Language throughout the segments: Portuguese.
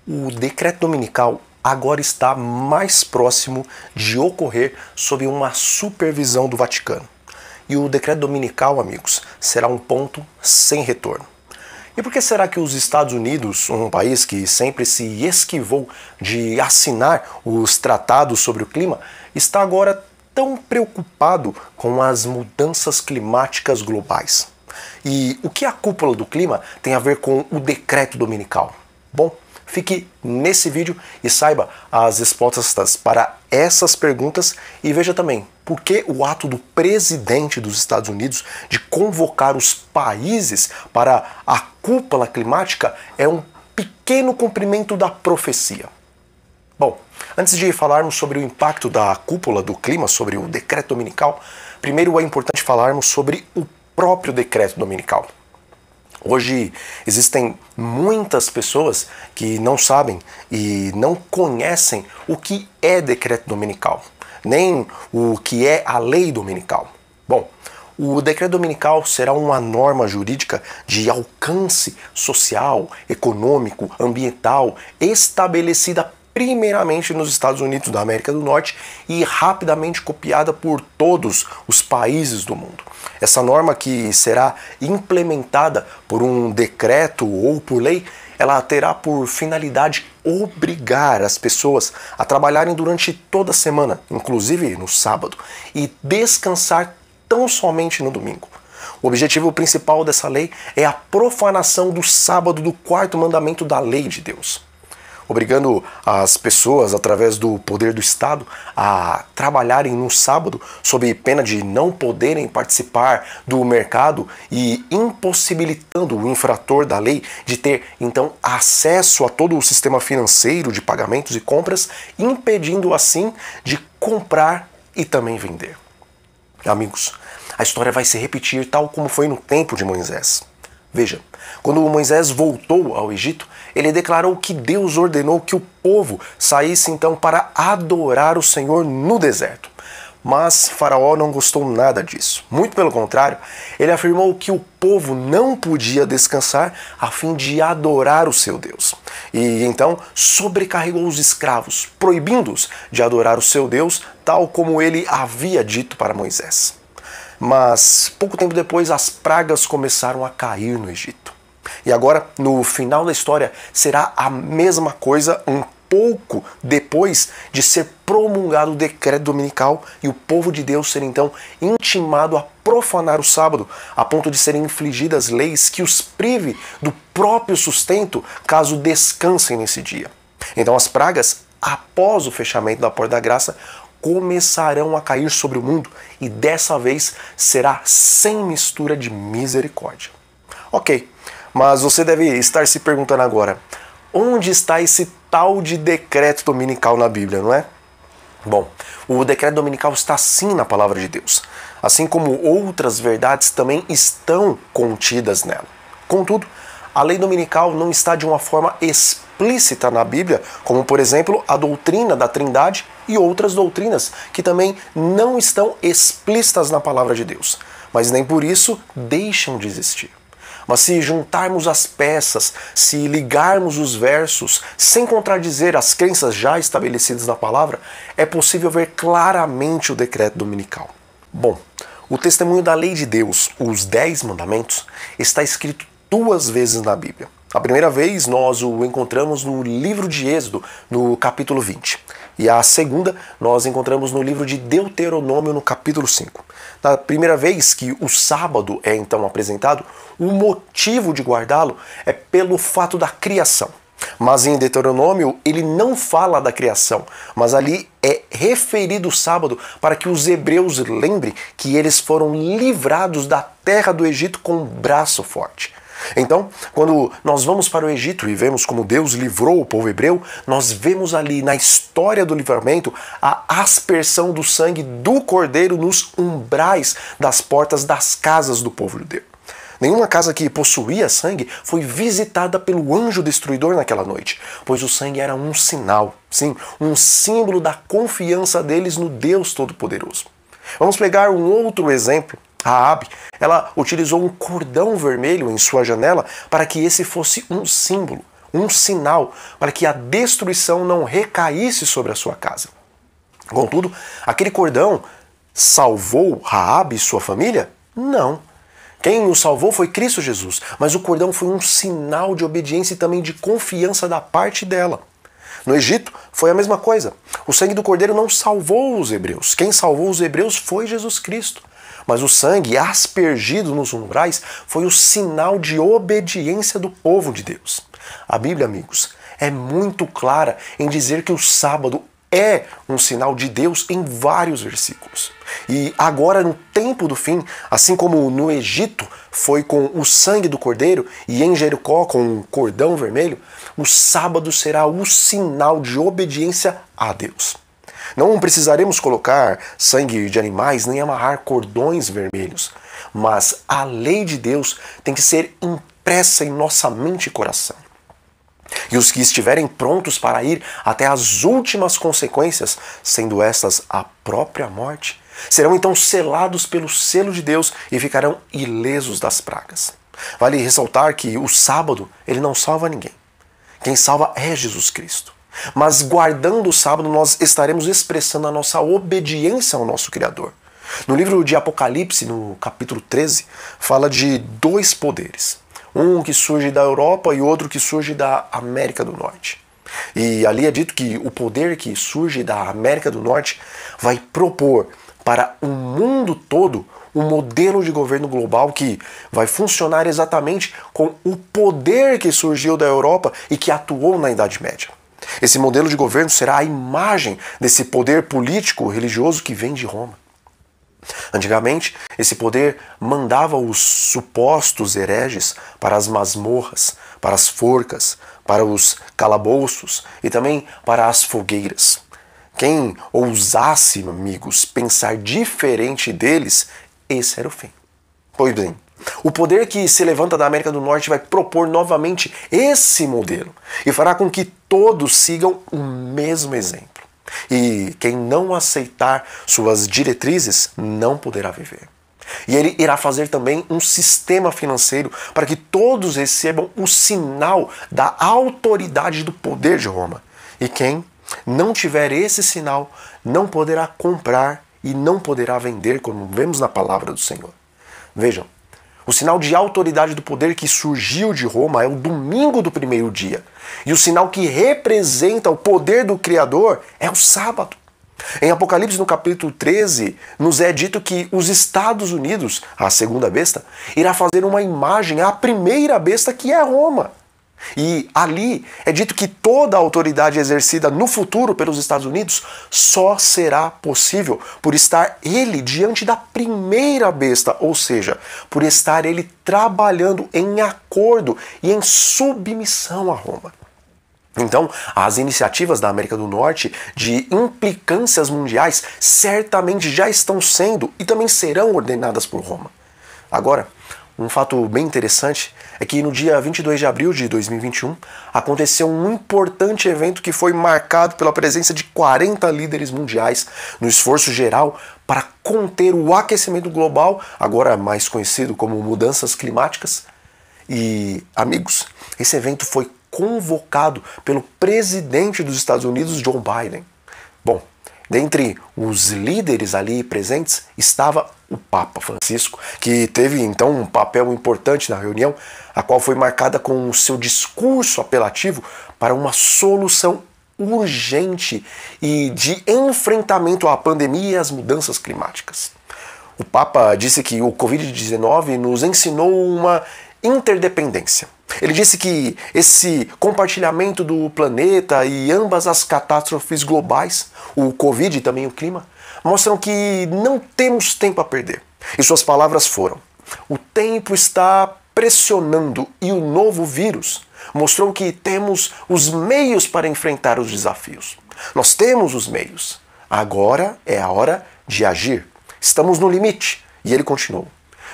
O decreto dominical agora está mais próximo de ocorrer sob uma supervisão do Vaticano. E o decreto dominical, amigos, será um ponto sem retorno. E por que será que os Estados Unidos, um país que sempre se esquivou de assinar os tratados sobre o clima, está agora tão preocupado com as mudanças climáticas globais? E o que a cúpula do clima tem a ver com o decreto dominical? Bom, fique nesse vídeo e saiba as respostas para essas perguntas e veja também por que o ato do presidente dos Estados Unidos de convocar os países para a cúpula climática é um pequeno cumprimento da profecia. Bom, antes de falarmos sobre o impacto da cúpula do clima sobre o decreto dominical, primeiro é importante falarmos sobre o próprio decreto dominical. Hoje existem muitas pessoas que não sabem e não conhecem o que é decreto dominical, nem o que é a lei dominical. Bom, o decreto dominical será uma norma jurídica de alcance social, econômico, ambiental, estabelecida primeiramente nos Estados Unidos da América do Norte e rapidamente copiada por todos os países do mundo. Essa norma, que será implementada por um decreto ou por lei, ela terá por finalidade obrigar as pessoas a trabalharem durante toda a semana, inclusive no sábado, e descansar tão somente no domingo. O objetivo principal dessa lei é a profanação do sábado do quarto mandamento da lei de Deus, obrigando as pessoas, através do poder do Estado, a trabalharem no sábado sob pena de não poderem participar do mercado e impossibilitando o infrator da lei de ter, então, acesso a todo o sistema financeiro de pagamentos e compras, impedindo assim de comprar e também vender. Amigos, a história vai se repetir tal como foi no tempo de Moisés. Veja, quando Moisés voltou ao Egito, ele declarou que Deus ordenou que o povo saísse então para adorar o Senhor no deserto. Mas Faraó não gostou nada disso. Muito pelo contrário, ele afirmou que o povo não podia descansar a fim de adorar o seu Deus. E então sobrecarregou os escravos, proibindo-os de adorar o seu Deus, tal como ele havia dito para Moisés. Mas pouco tempo depois as pragas começaram a cair no Egito. E agora, no final da história, será a mesma coisa um pouco depois de ser promulgado o decreto dominical e o povo de Deus ser então intimado a profanar o sábado, a ponto de serem infligidas leis que os prive do próprio sustento caso descansem nesse dia. Então as pragas, após o fechamento da porta da graça, começarão a cair sobre o mundo e dessa vez será sem mistura de misericórdia. Ok, mas você deve estar se perguntando agora, onde está esse tal de decreto dominical na Bíblia, não é? Bom, o decreto dominical está sim na palavra de Deus, assim como outras verdades também estão contidas nela. Contudo, a lei dominical não está de uma forma explícita na Bíblia, como por exemplo a doutrina da Trindade e outras doutrinas que também não estão explícitas na palavra de Deus, mas nem por isso deixam de existir. Mas se juntarmos as peças, se ligarmos os versos, sem contradizer as crenças já estabelecidas na palavra, é possível ver claramente o decreto dominical. Bom, o testemunho da lei de Deus, os 10 mandamentos, está escrito 2 vezes na Bíblia. A primeira vez nós o encontramos no livro de Êxodo, no capítulo 20. E a segunda nós encontramos no livro de Deuteronômio, no capítulo 5. Na primeira vez que o sábado é então apresentado, o motivo de guardá-lo é pelo fato da criação. Mas em Deuteronômio ele não fala da criação, mas ali é referido o sábado para que os hebreus lembrem que eles foram livrados da terra do Egito com um braço forte. Então, quando nós vamos para o Egito e vemos como Deus livrou o povo hebreu, nós vemos ali na história do livramento a aspersão do sangue do cordeiro nos umbrais das portas das casas do povo judeu. Nenhuma casa que possuía sangue foi visitada pelo anjo destruidor naquela noite, pois o sangue era um sinal, sim, um símbolo da confiança deles no Deus Todo-Poderoso. Vamos pegar um outro exemplo. Raabe, ela utilizou um cordão vermelho em sua janela para que esse fosse um símbolo, um sinal para que a destruição não recaísse sobre a sua casa. Contudo, aquele cordão salvou Raabe e sua família? Não. Quem o salvou foi Cristo Jesus, mas o cordão foi um sinal de obediência e também de confiança da parte dela. No Egito foi a mesma coisa. O sangue do cordeiro não salvou os hebreus. Quem salvou os hebreus foi Jesus Cristo. Mas o sangue aspergido nos umbrais foi o sinal de obediência do povo de Deus. A Bíblia, amigos, é muito clara em dizer que o sábado é um sinal de Deus em vários versículos. E agora, no tempo do fim, assim como no Egito foi com o sangue do cordeiro e em Jericó com o cordão vermelho, o sábado será o sinal de obediência a Deus. Não precisaremos colocar sangue de animais nem amarrar cordões vermelhos, mas a lei de Deus tem que ser impressa em nossa mente e coração. E os que estiverem prontos para ir até as últimas consequências, sendo estas a própria morte, serão então selados pelo selo de Deus e ficarão ilesos das pragas. Vale ressaltar que o sábado, ele não salva ninguém. Quem salva é Jesus Cristo. Mas guardando o sábado, nós estaremos expressando a nossa obediência ao nosso Criador. No livro de Apocalipse, no capítulo 13, fala de dois poderes. Um que surge da Europa e outro que surge da América do Norte. E ali é dito que o poder que surge da América do Norte vai propor para o mundo todo um modelo de governo global que vai funcionar exatamente com o poder que surgiu da Europa e que atuou na Idade Média. Esse modelo de governo será a imagem desse poder político religioso que vem de Roma. Antigamente, esse poder mandava os supostos hereges para as masmorras, para as forcas, para os calabouços e também para as fogueiras. Quem ousasse, amigos, pensar diferente deles, esse era o fim. Pois bem, o poder que se levanta da América do Norte vai propor novamente esse modelo e fará com que todos sigam o mesmo exemplo. E quem não aceitar suas diretrizes não poderá viver. E ele irá fazer também um sistema financeiro para que todos recebam o sinal da autoridade do poder de Roma. E quem não tiver esse sinal não poderá comprar e não poderá vender, como vemos na palavra do Senhor. Vejam, o sinal de autoridade do poder que surgiu de Roma é o domingo do primeiro dia. E o sinal que representa o poder do Criador é o sábado. Em Apocalipse, no capítulo 13, nos é dito que os Estados Unidos, a segunda besta, irá fazer uma imagem à primeira besta, que é Roma. E ali é dito que toda a autoridade exercida no futuro pelos Estados Unidos só será possível por estar ele diante da primeira besta, ou seja, por estar ele trabalhando em acordo e em submissão a Roma. Então, as iniciativas da América do Norte de implicâncias mundiais certamente já estão sendo e também serão ordenadas por Roma. Agora, um fato bem interessante é que no dia 22 de abril de 2021 aconteceu um importante evento que foi marcado pela presença de 40 líderes mundiais no esforço geral para conter o aquecimento global, agora mais conhecido como mudanças climáticas. E, amigos, esse evento foi convocado pelo presidente dos Estados Unidos, Joe Biden. Bom, dentre os líderes ali presentes estava o Papa Francisco, que teve então um papel importante na reunião, a qual foi marcada com o seu discurso apelativo para uma solução urgente e de enfrentamento à pandemia e às mudanças climáticas. O Papa disse que o Covid-19 nos ensinou uma interdependência. Ele disse que esse compartilhamento do planeta e ambas as catástrofes globais, o Covid e também o clima, mostram que não temos tempo a perder. E suas palavras foram: o tempo está pressionando e o novo vírus mostrou que temos os meios para enfrentar os desafios. Nós temos os meios. Agora é a hora de agir. Estamos no limite. E ele continuou: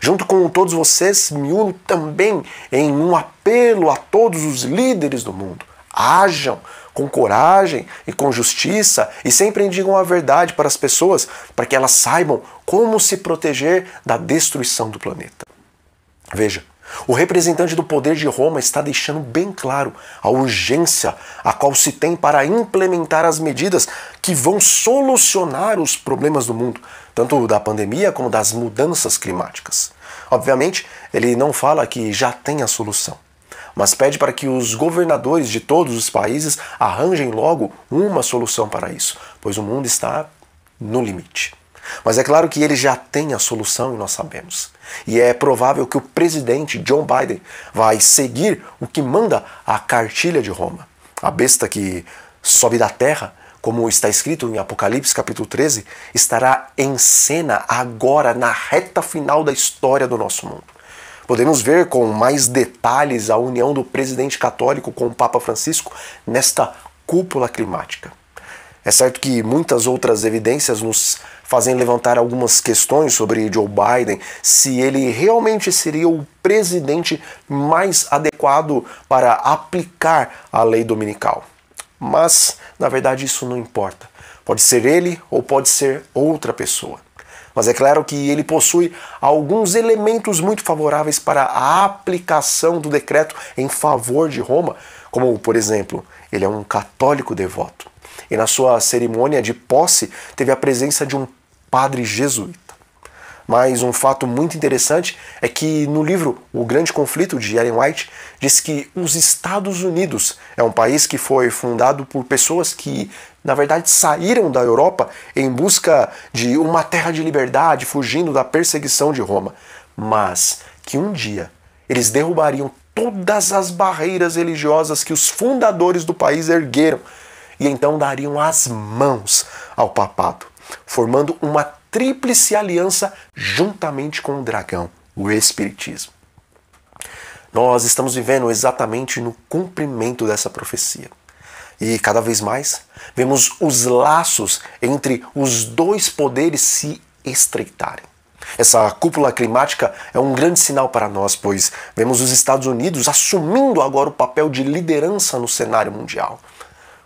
junto com todos vocês, me uno também em um apelo a todos os líderes do mundo. Hajam com coragem e com justiça e sempre digam a verdade para as pessoas, para que elas saibam como se proteger da destruição do planeta. Veja, O representante do poder de Roma está deixando bem claro a urgência a qual se tem para implementar as medidas que vão solucionar os problemas do mundo, tanto da pandemia como das mudanças climáticas. Obviamente, ele não fala que já tem a solução, mas pede para que os governadores de todos os países arranjem logo uma solução para isso, pois o mundo está no limite. Mas é claro que ele já tem a solução e nós sabemos. E é provável que o presidente Joe Biden vai seguir o que manda a cartilha de Roma. A besta que sobe da terra, como está escrito em Apocalipse capítulo 13, estará em cena agora na reta final da história do nosso mundo. Podemos ver com mais detalhes a união do presidente católico com o Papa Francisco nesta cúpula climática. É certo que muitas outras evidências nos fazem levantar algumas questões sobre Joe Biden, se ele realmente seria o presidente mais adequado para aplicar a lei dominical. Mas, na verdade, isso não importa. Pode ser ele ou pode ser outra pessoa. Mas é claro que ele possui alguns elementos muito favoráveis para a aplicação do decreto em favor de Roma, como, por exemplo, ele é um católico devoto. E na sua cerimônia de posse teve a presença de um padre jesuíta. Mas um fato muito interessante é que no livro O Grande Conflito, de Ellen White, diz que os Estados Unidos é um país que foi fundado por pessoas que, na verdade, saíram da Europa em busca de uma terra de liberdade, fugindo da perseguição de Roma. Mas que um dia eles derrubariam todas as barreiras religiosas que os fundadores do país ergueram e então dariam as mãos ao papado, formando uma tríplice aliança juntamente com o dragão, o Espiritismo. Nós estamos vivendo exatamente no cumprimento dessa profecia. E cada vez mais vemos os laços entre os dois poderes se estreitarem. Essa cúpula climática é um grande sinal para nós, pois vemos os Estados Unidos assumindo agora o papel de liderança no cenário mundial.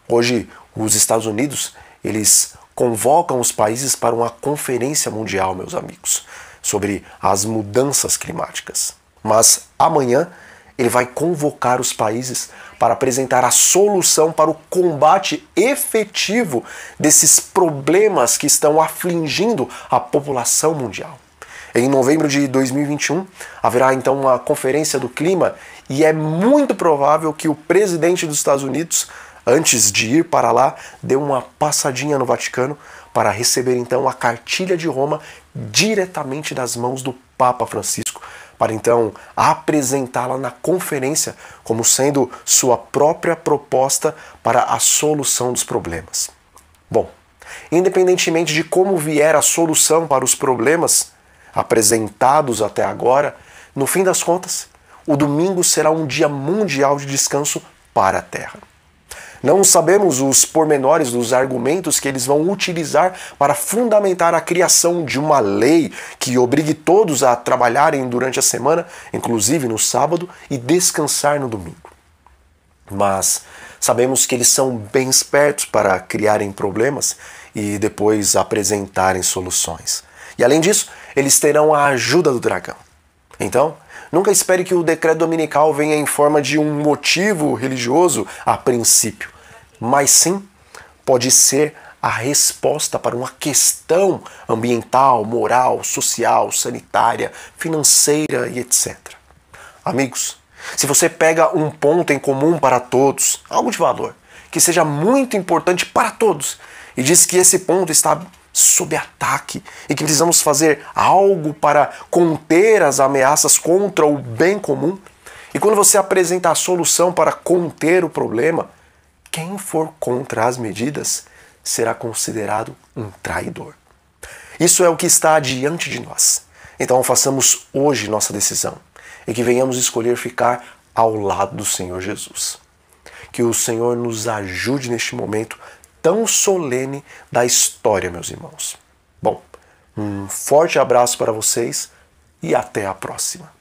Hoje, os Estados Unidos, eles convocam os países para uma conferência mundial, meus amigos, sobre as mudanças climáticas. Mas amanhã ele vai convocar os países para apresentar a solução para o combate efetivo desses problemas que estão afligindo a população mundial. Em novembro de 2021, haverá então uma conferência do clima e é muito provável que o presidente dos Estados Unidos, antes de ir para lá, deu uma passadinha no Vaticano para receber então a cartilha de Roma diretamente das mãos do Papa Francisco, para então apresentá-la na conferência como sendo sua própria proposta para a solução dos problemas. Bom, independentemente de como vier a solução para os problemas apresentados até agora, no fim das contas, o domingo será um dia mundial de descanso para a Terra. Não sabemos os pormenores dos argumentos que eles vão utilizar para fundamentar a criação de uma lei que obrigue todos a trabalharem durante a semana, inclusive no sábado, e descansar no domingo. Mas sabemos que eles são bem espertos para criarem problemas e depois apresentarem soluções. E além disso, eles terão a ajuda do dragão. Então, nunca espere que o decreto dominical venha em forma de um motivo religioso a princípio, mas sim pode ser a resposta para uma questão ambiental, moral, social, sanitária, financeira e etc. Amigos, se você pega um ponto em comum para todos, algo de valor, que seja muito importante para todos, e diz que esse ponto está sob ataque e que precisamos fazer algo para conter as ameaças contra o bem comum. E quando você apresenta a solução para conter o problema, quem for contra as medidas será considerado um traidor. Isso é o que está diante de nós. Então façamos hoje nossa decisão e que venhamos escolher ficar ao lado do Senhor Jesus. Que o Senhor nos ajude neste momento tão solene da história, meus irmãos. Bom, um forte abraço para vocês e até a próxima.